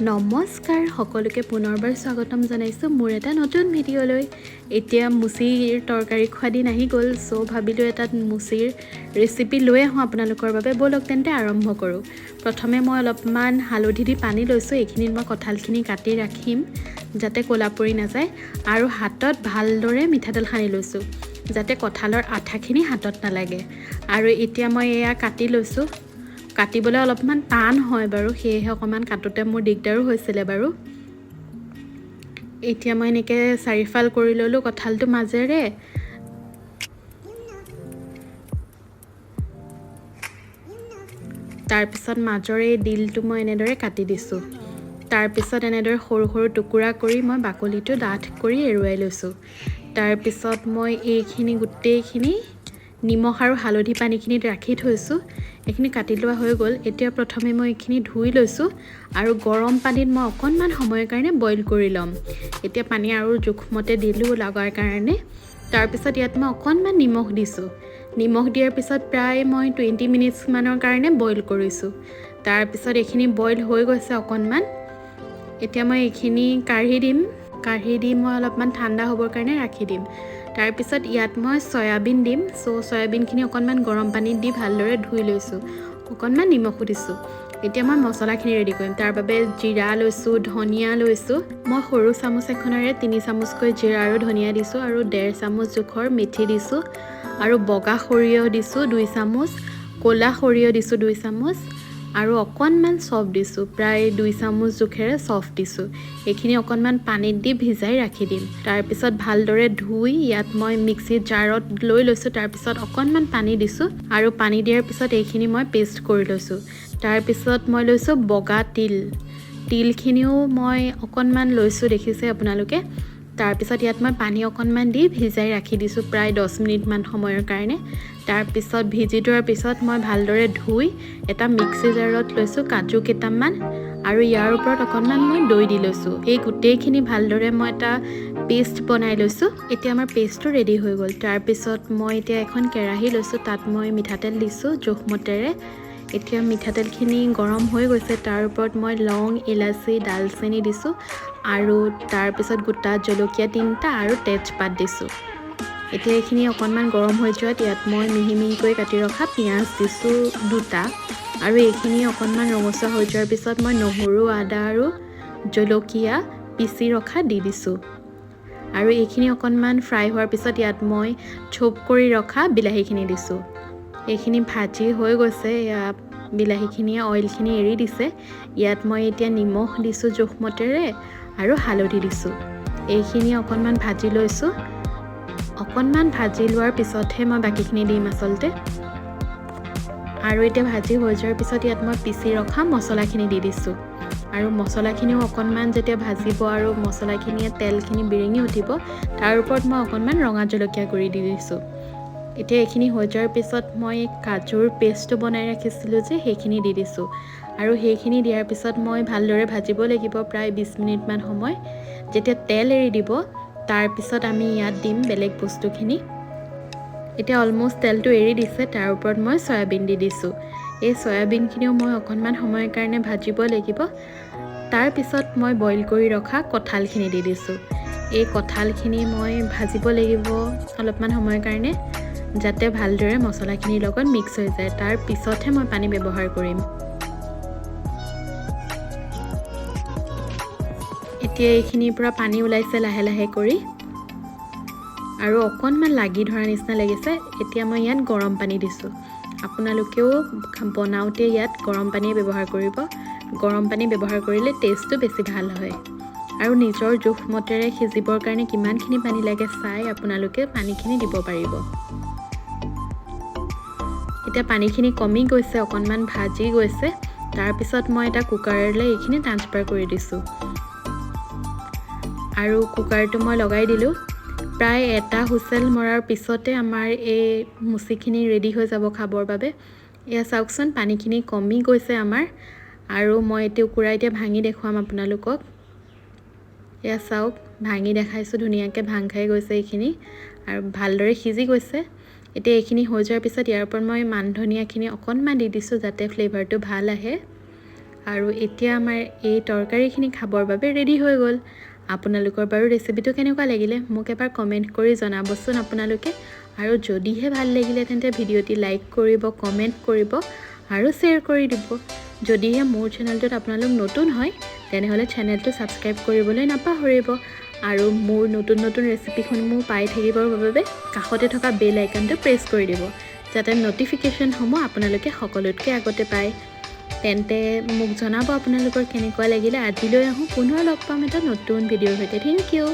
নমস্কাৰ সকলোকে পুনৰবাৰ স্বাগতম জনাইছোঁ মোৰ এটা নতুন ভিডিঅ'লৈ। এতিয়া মুচিৰ তৰকাৰী খোৱা দিন আহি গ'ল, চ' ভাবিলোঁ এটা মুচিৰ ৰেচিপি লৈ আহোঁ আপোনালোকৰ বাবে। ব'লক তেন্তে আৰম্ভ কৰোঁ। প্ৰথমে মই অলপমান হালধি দি পানী লৈছোঁ। এইখিনিত মই কঁঠালখিনি কাটি ৰাখিম যাতে ক'লা পৰি নাযায়, আৰু হাতত ভালদৰে মিঠাতেল সানি লৈছোঁ যাতে কঁঠালৰ আঠাখিনি হাতত নালাগে। আৰু এতিয়া মই এয়া কাটি লৈছোঁ। কাটিবলৈ অলপমান টান হয় বাৰু, সেয়েহে অকণমান কাটোতে মোৰ দিগদাৰো হৈছিলে বাৰু। এতিয়া মই এনেকৈ চাৰিফাল কৰি ল'লোঁ কঁঠালটো মাজেৰে। তাৰপিছত মাজৰ এই ডিলটো মই এনেদৰে কাটি দিছোঁ। তাৰপিছত এনেদৰে সৰু সৰু টুকুৰা কৰি মই বাকলিটো ডাঠ কৰি এৰুৱাই লৈছোঁ। তাৰপিছত মই এইখিনি গোটেইখিনি নিমখ আৰু হালধি পানীখিনিত ৰাখি থৈছোঁ। এইখিনি কাটি লোৱা হৈ গ'ল। এতিয়া প্ৰথমে মই এইখিনি ধুই লৈছোঁ আৰু গৰম পানীত মই অকণমান সময়ৰ কাৰণে বইল কৰি ল'ম। এতিয়া পানী আৰু জোখমতে দিলোঁ লগাৰ কাৰণে। তাৰপিছত ইয়াত মই অকণমান নিমখ দিছোঁ। নিমখ দিয়াৰ পিছত প্ৰায় মই 20 মিনিটছমানৰ কাৰণে বইল কৰিছোঁ। তাৰপিছত এইখিনি বইল হৈ গৈছে অকণমান। এতিয়া মই এইখিনি কাঢ়ি দি মই অলপমান ঠাণ্ডা হ'বৰ কাৰণে ৰাখি দিম। তাৰপিছত ইয়াত মই চয়াবিন দিম। চ' চয়াবিনখিনি অকণমান গৰম পানীত দি ভালদৰে ধুই লৈছোঁ, অকণমান নিমখো দিছোঁ। এতিয়া মই মছলাখিনি ৰেডি কৰিম। তাৰ বাবে জিৰা লৈছোঁ, ধনিয়া লৈছোঁ। মই সৰু চামুচ এখনেৰে 3 চামুচকৈ জিৰা আৰু ধনিয়া দিছোঁ, আৰু 1.5 চামুচ জোখৰ মেথি দিছোঁ, আৰু বগা সৰিয়হ দিছোঁ 2 চামুচ, ক'লা সৰিয়হ দিছোঁ 2 চামুচ, আৰু অকণমান চফ দিছোঁ, প্ৰায় 2 চামুচ জোখেৰে চফ দিছোঁ। এইখিনি অকণমান পানীত দি ভিজাই ৰাখি দিম। তাৰপিছত ভালদৰে ধুই ইয়াত মই মিক্সিৰ জাৰত লৈ লৈছোঁ। তাৰপিছত অকণমান পানী দিছোঁ, আৰু পানী দিয়াৰ পিছত এইখিনি মই পেষ্ট কৰি লৈছোঁ। তাৰপিছত মই লৈছোঁ বগা তিলখিনিও মই অকণমান লৈছোঁ, দেখিছে আপোনালোকে। তাৰপিছত ইয়াত মই পানী অকণমান দি ভিজাই ৰাখি দিছোঁ প্ৰায় 10 মিনিটমান সময়ৰ কাৰণে। তাৰপিছত ভিজি থোৱাৰ পিছত মই ভালদৰে ধুই এটা মিক্সি জাৰত লৈছোঁ কাজু কেইটামান, আৰু ইয়াৰ ওপৰত অকণমান মই দৈ দি লৈছোঁ। এই গোটেইখিনি ভালদৰে মই এটা পেষ্ট বনাই লৈছোঁ। এতিয়া আমাৰ পেষ্টটো ৰেডি হৈ গ'ল। তাৰপিছত মই এতিয়া এখন কেৰাহী লৈছোঁ, তাত মই মিঠাতেল দিছোঁ জোখমতেৰে। এতিয়া মিঠাতেলখিনি গৰম হৈ গৈছে। তাৰ ওপৰত মই লং, ইলাচি, ডালচেনি দিছোঁ, আৰু তাৰপিছত গোটা জলকীয়া 3টা আৰু তেজপাত দিছোঁ। এতিয়া এইখিনি অকণমান গৰম হৈ যোৱাত ইয়াত মই মিহি মিহিকৈ কাটি ৰখা পিঁয়াজ দিছোঁ 2টা, আৰু এইখিনি অকণমান ৰঙচুৱা হৈ যোৱাৰ পিছত মই নহৰু, আদা আৰু জলকীয়া পিচি ৰখা দি দিছোঁ। আৰু এইখিনি অকণমান ফ্ৰাই হোৱাৰ পিছত ইয়াত মই চপ কৰি ৰখা বিলাহীখিনি দিছোঁ। এইখিনি ভাজি হৈ গৈছে, বিলাহীখিনিয়ে অইলখিনি এৰি দিছে। ইয়াত মই এতিয়া নিমখ দিছোঁ জোখমতেৰে, আৰু হালধি দিছোঁ। এইখিনি অকণমান ভাজি লৈছোঁ। অকণমান ভাজি লোৱাৰ পিছতহে মই বাকীখিনি দিম আচলতে। আৰু এতিয়া ভাজি হৈ যোৱাৰ পিছত ইয়াত মই পিচি ৰখা মছলাখিনি দি দিছোঁ। আৰু মছলাখিনিও অকণমান যেতিয়া ভাজিব আৰু মছলাখিনিয়ে তেলখিনি বিৰিঙি উঠিব, তাৰ ওপৰত মই অকণমান ৰঙা জলকীয়া গুড়ি দি দিছোঁ। এতিয়া এইখিনি হৈ যোৱাৰ পিছত মই কাজুৰ পেষ্টটো বনাই ৰাখিছিলোঁ যে, সেইখিনি দি দিছোঁ। আৰু সেইখিনি দিয়াৰ পিছত মই ভালদৰে ভাজিব লাগিব প্ৰায় 20 মিনিটমান সময়। যেতিয়া তেল এৰি দিব, তাৰপিছত আমি ইয়াত দিম বেলেগ বস্তুখিনি। এতিয়া অলম'ষ্ট তেলটো এৰি দিছে। তাৰ ওপৰত মই চয়াবিন দি দিছোঁ। এই চয়াবিনখিনিও মই অকণমান সময়ৰ কাৰণে ভাজিব লাগিব। তাৰপিছত মই বইল কৰি ৰখা কঁঠালখিনি দি দিছোঁ। এই কঁঠালখিনি মই ভাজিব লাগিব অলপমান সময়ৰ কাৰণে, যাতে ভালদৰে মছলাখিনিৰ লগত মিক্স হৈ যায়। তাৰ পিছতহে মই পানী ব্যৱহাৰ কৰিম। এতিয়া এইখিনিৰ পৰা পানী ওলাইছে লাহে লাহে কৰি, আৰু অকণমান লাগি ধৰা নিচিনা লাগিছে। এতিয়া মই ইয়াত গৰম পানী দিছোঁ। আপোনালোকেও বনাওঁতে ইয়াত গৰম পানীয়ে ব্যৱহাৰ কৰিব। গৰম পানী ব্যৱহাৰ কৰিলে টেষ্টটো বেছি ভাল হয়। আৰু নিজৰ জোখমতেৰে সিজিবৰ কাৰণে কিমানখিনি পানী লাগে চাই আপোনালোকে পানীখিনি দিব পাৰিব। এতিয়া পানীখিনি কমি গৈছে, অকণমান ভাজি গৈছে। তাৰপিছত মই এটা কুকাৰলৈ এইখিনি ট্ৰান্সফাৰ কৰি দিছোঁ, আৰু কুকাৰটো মই লগাই দিলোঁ। প্ৰায় এটা হুইচেল মৰাৰ পিছতে আমাৰ এই মুচিখিনি ৰেডি হৈ যাব খাবৰ বাবে। এয়া চাওকচোন, পানীখিনি কমি গৈছে আমাৰ। আৰু মই এতিয়া ভাঙি দেখুৱাম আপোনালোকক। এয়া চাওক, ভাঙি দেখাইছোঁ, ধুনীয়াকৈ ভাং খাই গৈছে এইখিনি, আৰু ভালদৰে সিজি গৈছে। এতিয়া এইখিনি হৈ যোৱাৰ পিছত ইয়াৰ ওপৰত মই মান ধনিয়াখিনি অকণমান দি দিছোঁ যাতে ফ্লেভাৰটো ভাল আহে। আৰু এতিয়া আমাৰ এই তৰকাৰীখিনি খাবৰ বাবে ৰেডি হৈ গ'ল। আপোনালোকৰ বাৰু ৰেচিপিটো কেনেকুৱা লাগিলে মোক এবাৰ কমেণ্ট কৰি জনাবচোন আপোনালোকে। আৰু যদিহে ভাল লাগিলে তেন্তে ভিডিঅ'টি লাইক কৰিব, কমেণ্ট কৰিব আৰু শ্বেয়াৰ কৰি দিব। যদিহে মোৰ চেনেলটোত আপোনালোক নতুন হয় তেনেহ'লে চেনেলটো ছাবস্ক্ৰাইব কৰিবলৈ নাপাহৰিব। আৰু মোৰ নতুন নতুন ৰেচিপিসমূহ পাই থাকিবৰ বাবে কাষতে থকা বেল আইকনটো প্ৰেছ কৰি দিব, যাতে ন'টিফিকেশ্যনসমূহ আপোনালোকে সকলোতকৈ আগতে পায়। তেন্তে মোক জনাব আপোনালোকৰ কেনেকুৱা লাগিলে। আজিলৈ আহোঁ, পুনৰ লগ পাম এটা নতুন ভিডিঅ'ৰ সৈতে। Thank U.